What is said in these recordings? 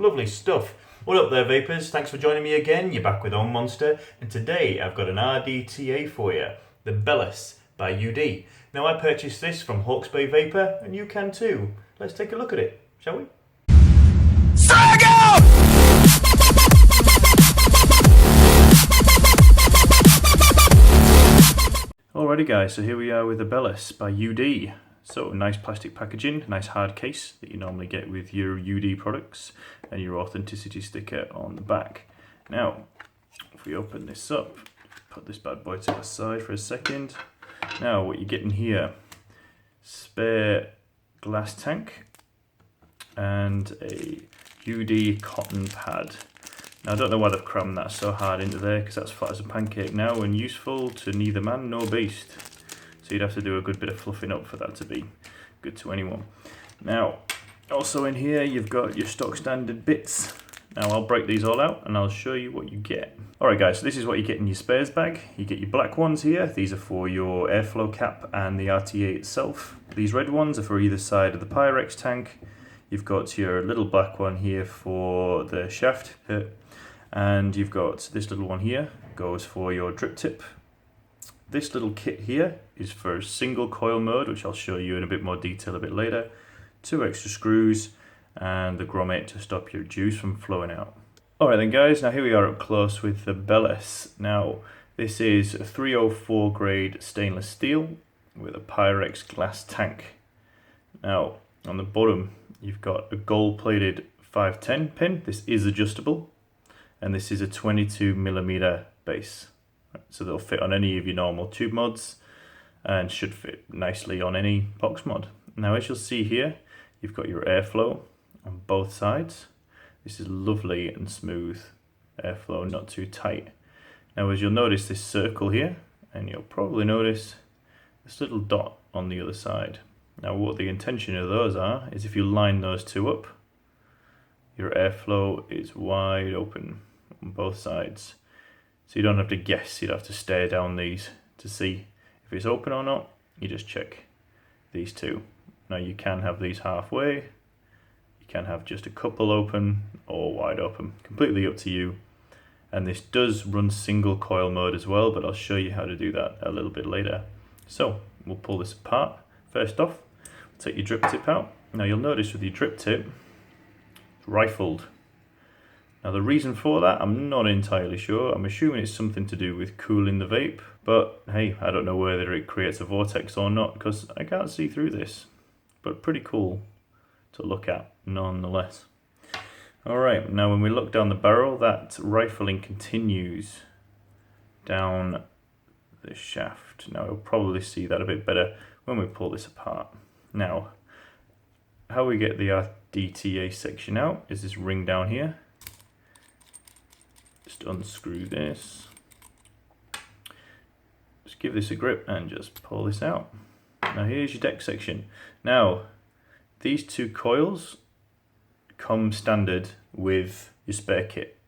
Lovely stuff. What up there, vapors? Thanks for joining me again. You're back with OHMonster, and today I've got an RDTA for you, the Bellus by UD. Now, I purchased this from Hawke's Bay Vapor, and you can too. Let's take a look at it, shall we? Alrighty guys, so here we are with the Bellus by UD. So nice plastic packaging, nice hard case that you normally get with your UD products, and your authenticity sticker on the back. Now, if we open this up, put this bad boy to the side for a second. Now what you're getting here, spare glass tank and a UD cotton pad. Now I don't know why they've crammed that so hard into there, because that's flat as a pancake now and useful to neither man nor beast. So you'd have to do a good bit of fluffing up for that to be good to anyone. Now, also in here you've got your stock standard bits. Now I'll break these all out and I'll show you what you get. Alright guys, so this is what you get in your spares bag. You get your black ones here. These are for your airflow cap and the RTA itself. These red ones are for either side of the Pyrex tank. You've got your little black one here for the shaft, and you've got this little one here, goes for your drip tip. This little kit here is for single coil mode, which I'll show you in a bit more detail a bit later. 2 extra screws and the grommet to stop your juice from flowing out. Alright then guys, now here we are up close with the Bellus. Now this is a 304 grade stainless steel with a Pyrex glass tank. Now on the bottom you've got a gold plated 510 pin. This is adjustable, and this is a 22mm base. So they'll fit on any of your normal tube mods and should fit nicely on any box mod. Now as you'll see here, you've got your airflow on both sides. This is lovely and smooth airflow, not too tight. Now as you'll notice this circle here, and you'll probably notice this little dot on the other side. Now what the intention of those are is if you line those two up, your airflow is wide open on both sides. So you don't have to guess, you'd have to stare down these to see if it's open or not. You just check these two. Now you can have these halfway, you can have just a couple open or wide open, completely up to you. And this does run single coil mode as well, but I'll show you how to do that a little bit later. So we'll pull this apart. First off, take your drip tip out. Now you'll notice with your drip tip, it's rifled. Now the reason for that, I'm not entirely sure. I'm assuming it's something to do with cooling the vape, but hey, I don't know whether it creates a vortex or not because I can't see through this, but pretty cool to look at nonetheless. Alright, now when we look down the barrel, that rifling continues down the shaft. Now you'll probably see that a bit better when we pull this apart. Now, how we get the RDTA section out is this ring down here. Just unscrew this, just give this a grip and just pull this out. Now here's your deck section. Now these two coils come standard with your spare kit.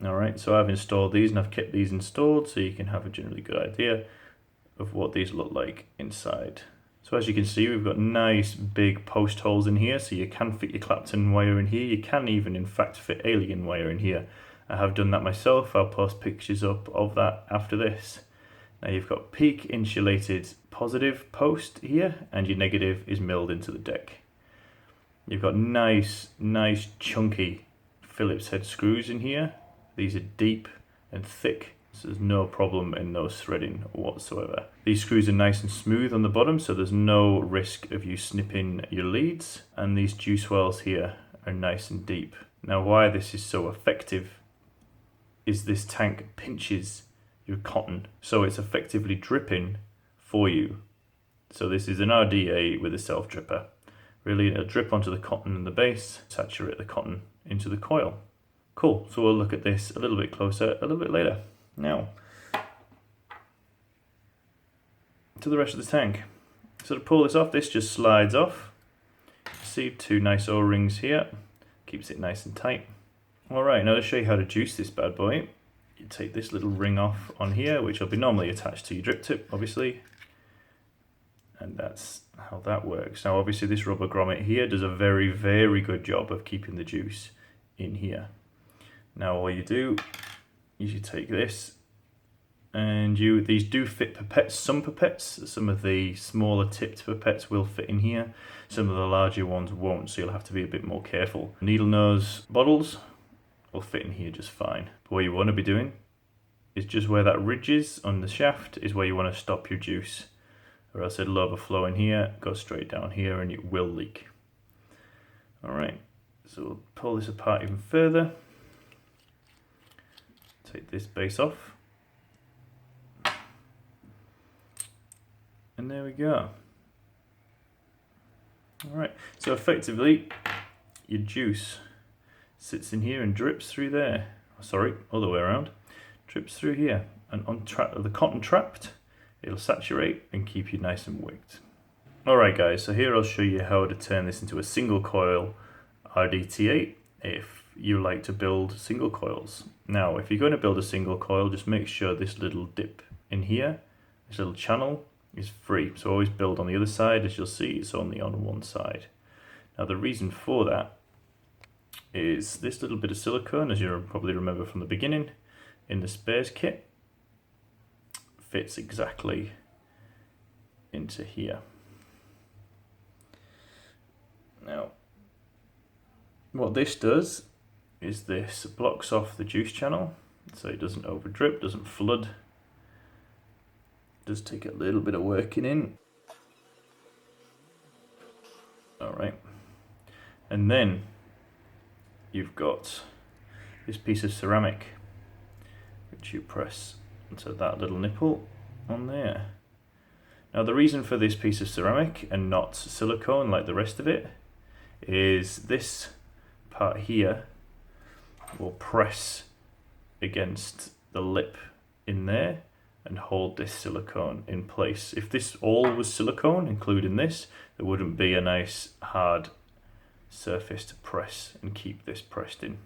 Alright, so I've installed these and I've kept these installed so you can have a generally good idea of what these look like inside. So as you can see, we've got nice big post holes in here, so you can fit your Clapton wire in here. You can even in fact fit alien wire in here. I have done that myself. I'll post pictures up of that after this. Now you've got peak insulated positive post here, and your negative is milled into the deck. You've got nice chunky Phillips head screws in here. These are deep and thick, so there's no problem in those threading whatsoever. These screws are nice and smooth on the bottom, so there's no risk of you snipping your leads. And these juice wells here are nice and deep. Now why this is so effective is this tank pinches your cotton, so it's effectively dripping for you. So this is an RDA with a self dripper. Really, it'll drip onto the cotton in the base, saturate the cotton into the coil. Cool, so we'll look at this a little bit closer a little bit later. Now, to the rest of the tank. So to pull this off, this just slides off. See, 2 nice O-rings here, keeps it nice and tight. Alright, now to show you how to juice this bad boy, you take this little ring off on here, which will be normally attached to your drip tip, obviously. And that's how that works. Now obviously this rubber grommet here does a very good job of keeping the juice in here. Now all you do is you take this, and these do fit pipettes, some pipettes, some of the smaller tipped pipettes will fit in here, some of the larger ones won't, so you'll have to be a bit more careful. Needle nose bottles will fit in here just fine. But what you want to be doing is just where that ridge is on the shaft is where you want to stop your juice, or else it'll overflow in here, go straight down here, and it will leak. Alright, so we'll pull this apart even further. Take this base off. And there we go. Alright, so effectively your juice sits in here and drips through there. Sorry, other way around. Drips through here, and on the cotton trapped, it'll saturate and keep you nice and wicked. Alright guys, so here I'll show you how to turn this into a single coil RDTA if you like to build single coils. Now if you're going to build a single coil, just make sure this little dip in here, this little channel, is free. So always build on the other side. As you'll see, it's only on one side. Now the reason for that is this little bit of silicone, as you probably remember from the beginning, in the spares kit, fits exactly into here. Now what this does is this blocks off the juice channel so it doesn't over drip, doesn't flood. Does take a little bit of working in. Alright, and then you've got this piece of ceramic which you press into that little nipple on there. Now the reason for this piece of ceramic and not silicone like the rest of it is this part here will press against the lip in there and hold this silicone in place. If this all was silicone, including this, there wouldn't be a nice hard surface to press and keep this pressed in.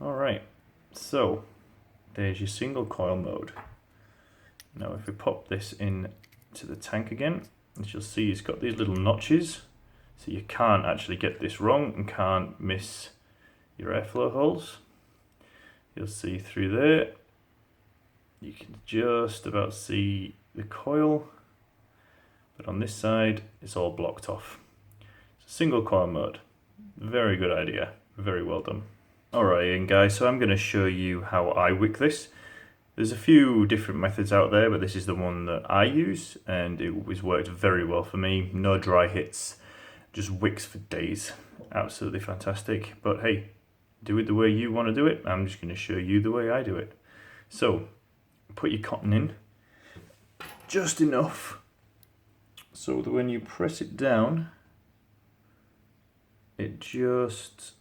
Alright, so there's your single coil mode. Now if we pop this in to the tank again, as you'll see it's got these little notches, so you can't actually get this wrong and can't miss your airflow holes. You'll see through there, you can just about see the coil, but on this side it's all blocked off. So single coil mode, very good idea, very well done. Alright, and guys, so I'm going to show you how I wick this. There's a few different methods out there, but this is the one that I use, and it has worked very well for me. No dry hits, just wicks for days. Absolutely fantastic. But hey, do it the way you want to do it. I'm just going to show you the way I do it. So put your cotton in just enough so that when you press it down, it just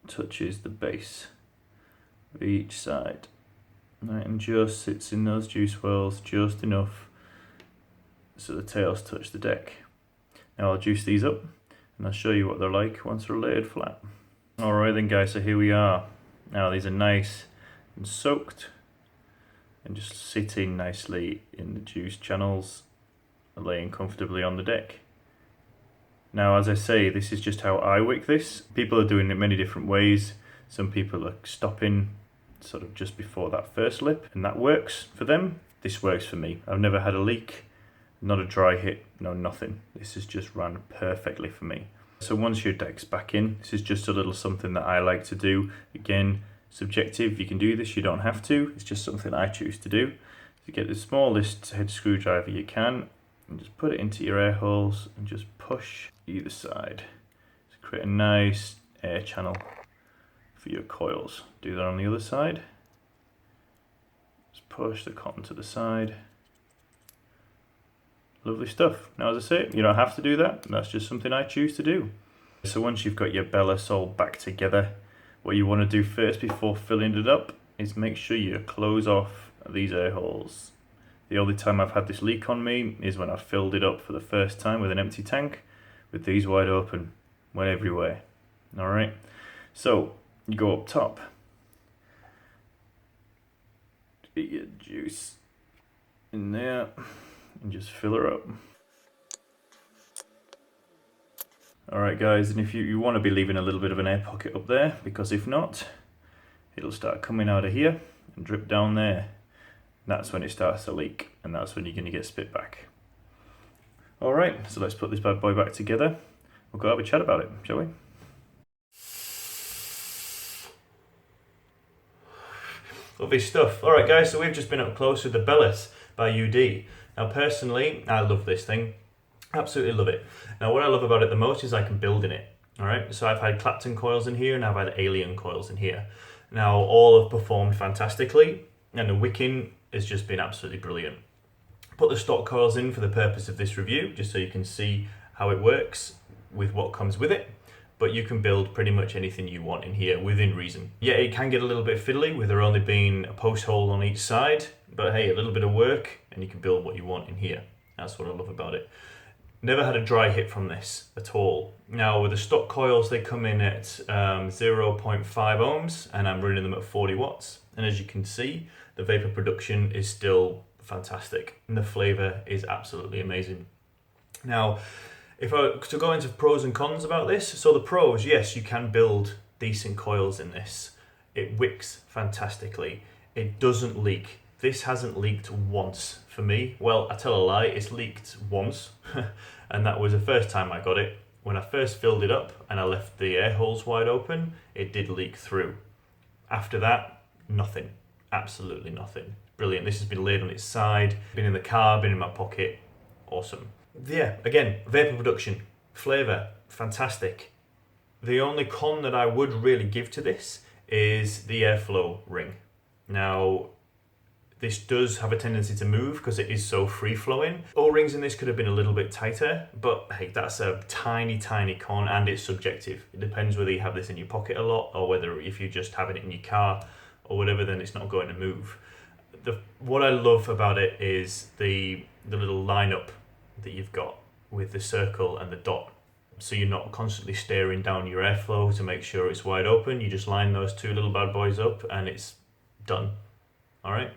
touches the base of each side, right, and just sits in those juice wells just enough so the tails touch the deck. Now I'll juice these up and I'll show you what they're like once they're laid flat. Alright then guys, so here we are. Now these are nice and soaked and just sitting nicely in the juice channels, laying comfortably on the deck. Now as I say, this is just how I wick this. People are doing it many different ways. Some people are stopping sort of just before that first lip, and that works for them. This works for me. I've never had a leak, not a dry hit, no nothing. This has just run perfectly for me. So once your deck's back in, this is just a little something that I like to do. Again, subjective, you can do this, you don't have to. It's just something I choose to do. So get the smallest head screwdriver you can and just put it into your air holes and just push either side to create a nice air channel for your coils. Do that on the other side. Just push the cotton to the side. Lovely stuff. Now as I say, you don't have to do that. That's just something I choose to do. So once you've got your Bellus all back together, what you want to do first before filling it up is make sure you close off these air holes. The only time I've had this leak on me is when I filled it up for the first time with an empty tank with these wide open, went everywhere. Alright, so you go up top, get your juice in there and just fill her up. Alright guys, and if you want to be leaving a little bit of an air pocket up there, because if not, it'll start coming out of here and drip down there. That's when it starts to leak, and that's when you're going to get spit back. Alright, so let's put this bad boy back together. We'll go have a chat about it, shall we? Lovely stuff. Alright guys, so we've just been up close with the Bellus by UD. Now personally, I love this thing. Absolutely love it. Now what I love about it the most is I can build in it. Alright, so I've had Clapton coils in here and I've had Alien coils in here. Now all have performed fantastically and the wicking has just been absolutely brilliant. Put the stock coils in for the purpose of this review, just so you can see how it works with what comes with it. But you can build pretty much anything you want in here within reason. Yeah, it can get a little bit fiddly with there only being a post hole on each side, but hey, a little bit of work and you can build what you want in here. That's what I love about it. Never had a dry hit from this at all. Now with the stock coils, they come in at 0.5 ohms and I'm running them at 40 watts. And as you can see, the vapor production is still fantastic and the flavor is absolutely amazing. Now, if I were to go into pros and cons about this, so the pros, yes, you can build decent coils in this. It wicks fantastically. It doesn't leak. This hasn't leaked once for me. Well, I tell a lie, it's leaked once. And that was the first time I got it. When I first filled it up and I left the air holes wide open, it did leak through. After that, nothing. Absolutely nothing. Brilliant. This has been laid on its side, been in the car, been in my pocket. Awesome. Yeah, again, vapor production, flavour, fantastic. The only con that I would really give to this is the airflow ring. Now, this does have a tendency to move because it is so free-flowing. O-rings in this could have been a little bit tighter, but hey, that's a tiny, tiny con and it's subjective. It depends whether you have this in your pocket a lot or whether if you just have it in your car or whatever, then it's not going to move. What I love about it is the little lineup that you've got with the circle and the dot. So you're not constantly staring down your airflow to make sure it's wide open. You just line those two little bad boys up and it's done. All right.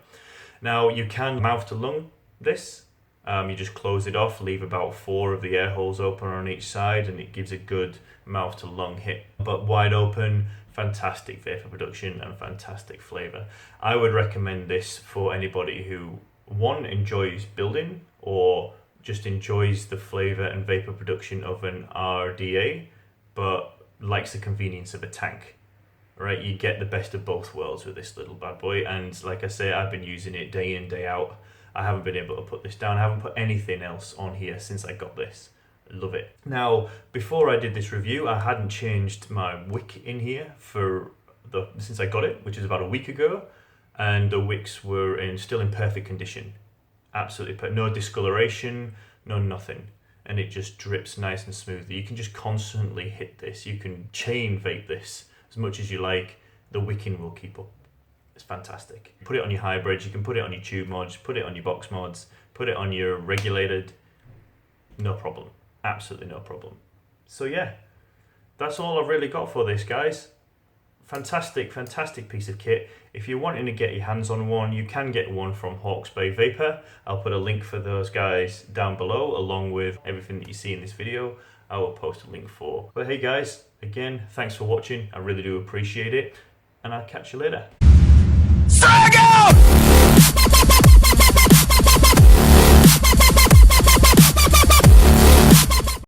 Now you can mouth to lung this. You just close it off, leave about 4 of the air holes open on each side and it gives a good mouth to lung hit. But wide open, fantastic vapor production and fantastic flavor. I would recommend this for anybody who, one, enjoys building or just enjoys the flavor and vapor production of an RDA, but likes the convenience of a tank. Right, you get the best of both worlds with this little bad boy, and like I say, I've been using it day in, day out. I haven't been able to put this down. I haven't put anything else on here since I got this. Love it. Now, before I did this review, I hadn't changed my wick in here since I got it, which is about a week ago, and the wicks were still in perfect condition. Absolutely, no discoloration, no nothing. And it just drips nice and smoothly. You can just constantly hit this. You can chain vape this as much as you like. The wicking will keep up. It's fantastic. Put it on your hybrids, you can put it on your tube mods, put it on your box mods, put it on your regulated, no problem. Absolutely no problem. So yeah, that's all I've really got for this, guys. Fantastic, fantastic piece of kit. If you're wanting to get your hands on one, you can get one from Hawke's Bay Vapor. I'll put a link for those guys down below, along with everything that you see in this video. I will post a link for. But hey guys, again, thanks for watching. I really do appreciate it. And I'll catch you later. Struggle!